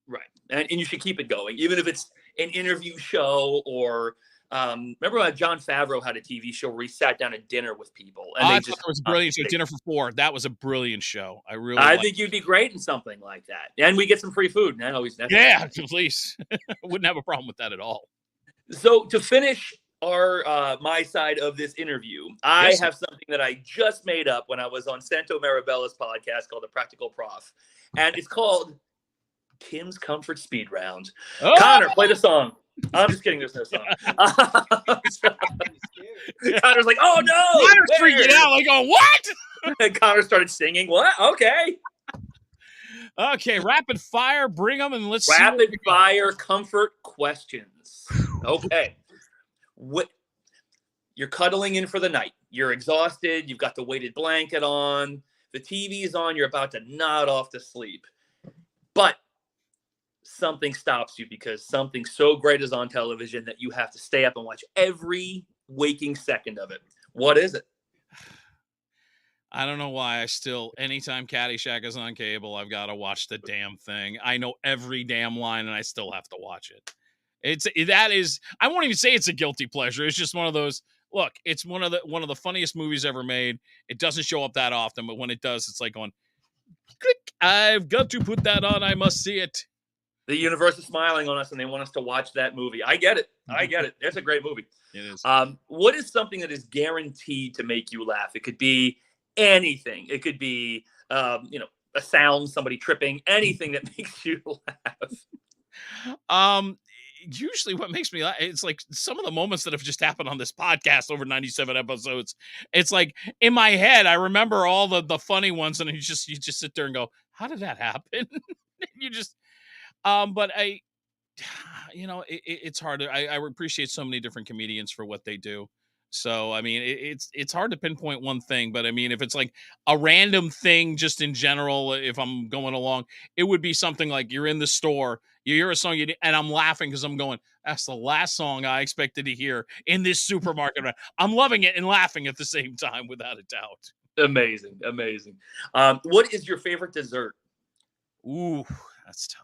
[SPEAKER 2] Right. And you should keep it going, even if it's an interview show or, remember when Jon Favreau had a TV show where he sat down at dinner with people? And
[SPEAKER 1] I thought it was a brilliant show. Dinner for Four. That was a brilliant show.
[SPEAKER 2] I think you'd be great in something like that. And we get some free food.
[SPEAKER 1] Yeah, please. Wouldn't have a problem with that at all.
[SPEAKER 2] So to finish my side of this interview, I have something that I just made up when I was on Santo Marabella's podcast called The Practical Prof. And it's called Tim's Comfort Speed Round.
[SPEAKER 1] Oh!
[SPEAKER 2] Connor, play the song. I'm just kidding. There's no song. Connor's like, oh no!
[SPEAKER 1] Connor's freaking out. Like, oh, what?
[SPEAKER 2] And Connor started singing. What? Okay.
[SPEAKER 1] Okay, rapid fire. Bring them and let's
[SPEAKER 2] rapid fire comfort questions. Okay. What? You're cuddling in for the night. You're exhausted. You've got the weighted blanket on. The TV's on. You're about to nod off to sleep. But something stops you because something so great is on television that you have to stay up and watch every waking second of it. What is it?
[SPEAKER 1] I don't know why I still, anytime Caddyshack is on cable, I've got to watch the damn thing. I know every damn line and I still have to watch it. I won't even say it's a guilty pleasure. It's just one of those, look, it's one of the funniest movies ever made. It doesn't show up that often, but when it does, it's like going, click, I've got to put that on. I must see it.
[SPEAKER 2] The universe is smiling on us and they want us to watch that movie. I get it. It's a great movie.
[SPEAKER 1] It is.
[SPEAKER 2] What is something that is guaranteed to make you laugh? It could be anything. It could be, a sound, somebody tripping, anything that makes you laugh.
[SPEAKER 1] Usually what makes me laugh, it's like some of the moments that have just happened on this podcast over 97 episodes. It's like in my head, I remember all the funny ones and you just sit there and go, how did that happen? You just, but it's hard. I appreciate so many different comedians for what they do. So, I mean, it's hard to pinpoint one thing, but I mean, if it's like a random thing, just in general, if I'm going along, it would be something like you're in the store, you hear a song, and I'm laughing because I'm going, that's the last song I expected to hear in this supermarket. I'm loving it and laughing at the same time, without a doubt.
[SPEAKER 2] Amazing. What is your favorite dessert?
[SPEAKER 1] Ooh, that's tough.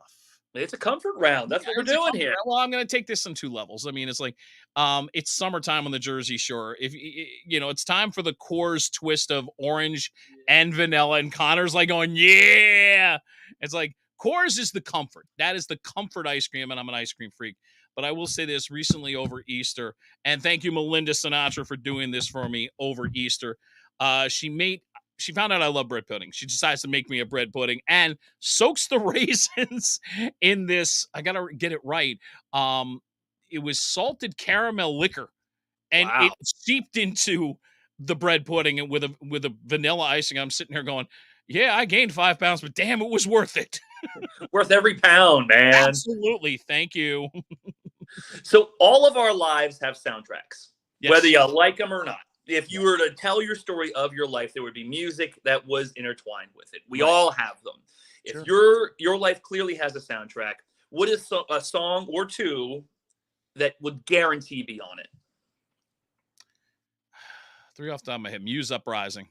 [SPEAKER 2] It's a comfort round. That's what we're doing here.
[SPEAKER 1] Well, I'm going to take this on two levels. I mean, it's like, it's summertime on the Jersey Shore. If it's time for the Coors twist of orange and vanilla, and Connor's like going, yeah. It's like Coors is the comfort. That is the comfort ice cream, and I'm an ice cream freak. But I will say this recently over Easter, and thank you, Melinda Sinatra, for doing this for me over Easter. She found out I love bread pudding. She decides to make me a bread pudding and soaks the raisins in this. I got to get it right. It was salted caramel liquor, and it seeped into the bread pudding and with a vanilla icing. I'm sitting here going, yeah, I gained 5 pounds, but damn, it was worth it.
[SPEAKER 2] Worth every pound, man.
[SPEAKER 1] Absolutely. Thank you.
[SPEAKER 2] So all of our lives have soundtracks, whether you like them or not. If you were to tell your story of your life, there would be music that was intertwined with it. We all have them. If your life clearly has a soundtrack, what is a song or two that would guarantee be on it?
[SPEAKER 1] 3 off the top of my head. Muse Uprising.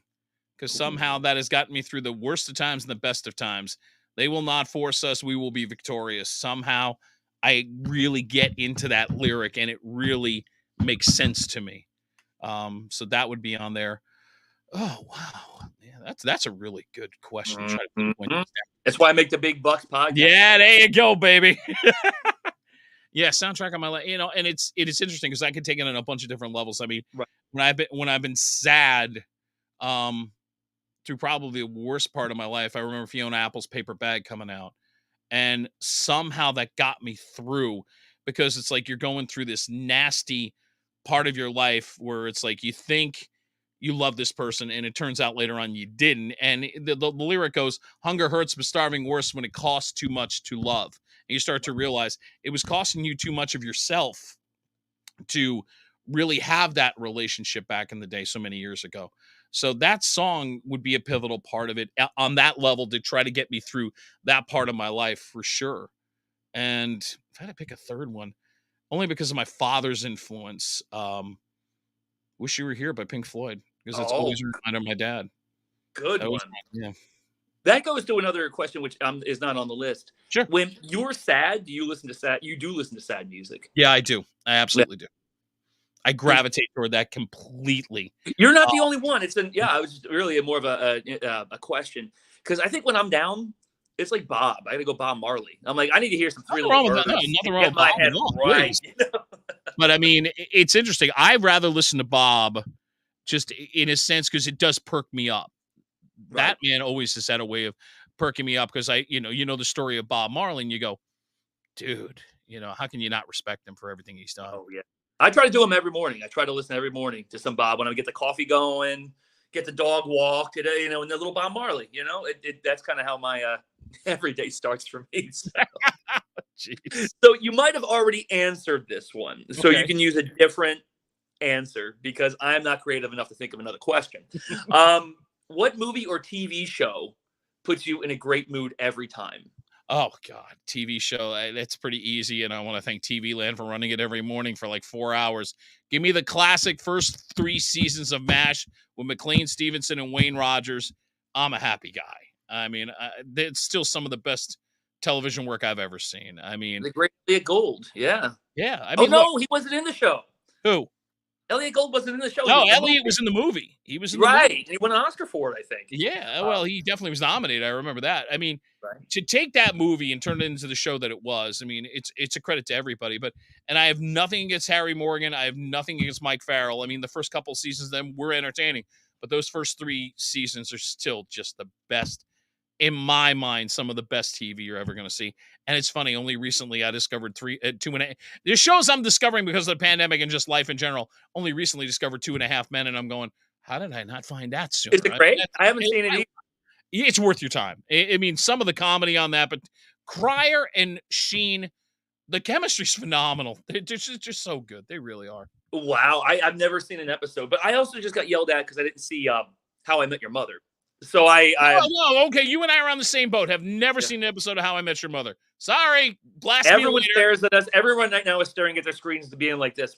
[SPEAKER 1] Because somehow that has gotten me through the worst of times and the best of times. They will not force us. We will be victorious. Somehow I really get into that lyric and it really makes sense to me. So that would be on there. Oh, wow. Yeah, that's a really good question.
[SPEAKER 2] That's why I make the Big Bucks podcast.
[SPEAKER 1] Yeah, there you go, baby. Yeah, soundtrack on my life, and it is interesting because I could take it on a bunch of different levels. I mean, when I've been sad, through probably the worst part of my life, I remember Fiona Apple's Paper Bag coming out, and somehow that got me through, because it's like you're going through this nasty part of your life where it's like you think you love this person and it turns out later on you didn't. And the lyric goes, hunger hurts but starving worse when it costs too much to love. And you start to realize it was costing you too much of yourself to really have that relationship back in the day so many years ago. So that song would be a pivotal part of it on that level to try to get me through that part of my life for sure. And if I had to pick a third one, only because of my father's influence, Wish You Were Here by Pink Floyd, because it's always a reminder of my dad.
[SPEAKER 2] Good one.
[SPEAKER 1] Yeah.
[SPEAKER 2] That goes to another question, which is not on the list.
[SPEAKER 1] Sure.
[SPEAKER 2] When you're sad, do you listen to sad? You do listen to sad music.
[SPEAKER 1] Yeah, I do. I absolutely do. I gravitate toward that completely.
[SPEAKER 2] You're not the only one. It was just really more of a question, because I think when I'm down, it's like Bob. I gotta go Bob Marley. I'm like, I need to hear some Three Little Birds.
[SPEAKER 1] Nothing wrong with my head right. But I mean, it's interesting. I'd rather listen to Bob just in a sense, because it does perk me up.
[SPEAKER 2] Right.
[SPEAKER 1] That man always has had a way of perking me up because you know the story of Bob Marley, and you go, dude, how can you not respect him for everything he's done?
[SPEAKER 2] Oh, yeah. I try to do them every morning. I try to listen every morning to some Bob when I get the coffee going, get the dog walked, and the little Bob Marley. That's kind of how my every day starts for me. So. So you might have already answered this one, so you can use a different answer because I'm not creative enough to think of another question. What movie or TV show puts you in a great mood every time?
[SPEAKER 1] Oh, God, TV show. That's pretty easy. And I want to thank TV Land for running it every morning for like 4 hours. Give me the classic first 3 seasons of MASH with McLean Stevenson and Wayne Rogers. I'm a happy guy. I mean, it's still some of the best television work I've ever seen. I mean,
[SPEAKER 2] The Great Elliot Gold. Yeah.
[SPEAKER 1] yeah. I mean,
[SPEAKER 2] He wasn't in the show.
[SPEAKER 1] Who?
[SPEAKER 2] Elliot Gold wasn't in the show.
[SPEAKER 1] No, Elliot was in the movie. He was in the
[SPEAKER 2] right.
[SPEAKER 1] movie.
[SPEAKER 2] And he won an Oscar for it, I think.
[SPEAKER 1] Yeah, well, he definitely was nominated. I remember that. I mean,
[SPEAKER 2] Right.
[SPEAKER 1] to take that movie and turn it into the show that it was, I mean, it's a credit to everybody. And I have nothing against Harry Morgan. I have nothing against Mike Farrell. I mean, the first couple of seasons of them were entertaining, but those first 3 seasons are still just the best. In my mind, some of the best TV you're ever going to see. And it's funny, only recently I discovered 2.5. There's shows I'm discovering because of the pandemic and just life in general. Only recently discovered 2.5 Men, and I'm going, how did I not find that sooner?
[SPEAKER 2] Is it great? I haven't seen it either.
[SPEAKER 1] It's worth your time. I mean, some of the comedy on that, but Cryer and Sheen, the chemistry's phenomenal. They're just so good. They really are.
[SPEAKER 2] Wow. I've never seen an episode, but I also just got yelled at because I didn't see How I Met Your Mother. So
[SPEAKER 1] no, okay. You and I are on the same boat. Have never seen an episode of How I Met Your Mother. Sorry, blast me
[SPEAKER 2] everyone
[SPEAKER 1] later.
[SPEAKER 2] stares at us. Everyone right now is staring at their screens to being like this.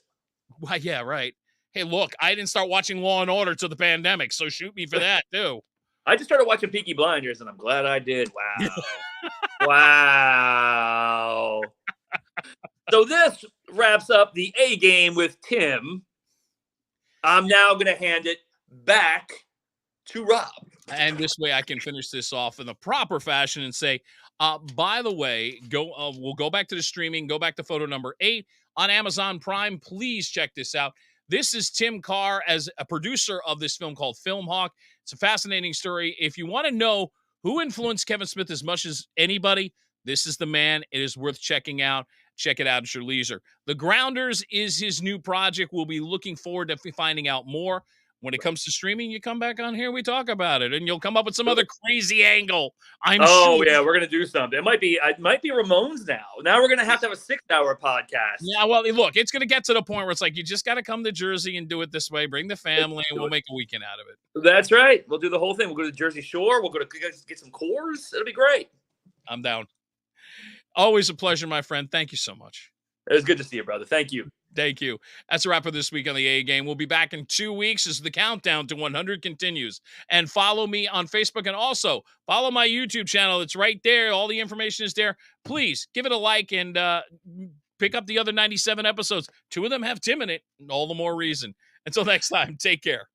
[SPEAKER 1] Why, yeah, right. Hey, look, I didn't start watching Law and Order till the pandemic, so shoot me for that too.
[SPEAKER 2] I just started watching Peaky Blinders, and I'm glad I did. Wow, wow. So this wraps up the A game with Tim. I'm now going to hand it back to Rob.
[SPEAKER 1] And this way I can finish this off in the proper fashion and say, by the way, we'll go back to the streaming, go back to photo number 8 on Amazon Prime. Please check this out. This is Tim Carr as a producer of this film called Film Hawk. It's a fascinating story. If you want to know who influenced Kevin Smith as much as anybody, this is the man. It is worth checking out. Check it out at your leisure. The Grounders is his new project. We'll be looking forward to finding out more. When it comes to streaming, you come back on here, we talk about it, and you'll come up with some other crazy angle. I'm sure.
[SPEAKER 2] Oh, yeah, we're going to do something. It might be Ramones now. Now we're going to have a 6-hour podcast.
[SPEAKER 1] Yeah, well, look, it's going to get to the point where it's like, you just got to come to Jersey and do it this way. Bring the family, and we'll make a weekend out of it.
[SPEAKER 2] That's right. We'll do the whole thing. We'll go to the Jersey Shore. We'll go to get some Coors. It'll be great.
[SPEAKER 1] I'm down. Always a pleasure, my friend. Thank you so much.
[SPEAKER 2] It was good to see you, brother. Thank you.
[SPEAKER 1] Thank you. That's a wrap for this week on the A Game. We'll be back in 2 weeks as the countdown to 100 continues. And follow me on Facebook, and also follow my YouTube channel. It's right there. All the information is there. Please give it a like and pick up the other 97 episodes. 2 of them have Tim in it. All the more reason. Until next time, take care.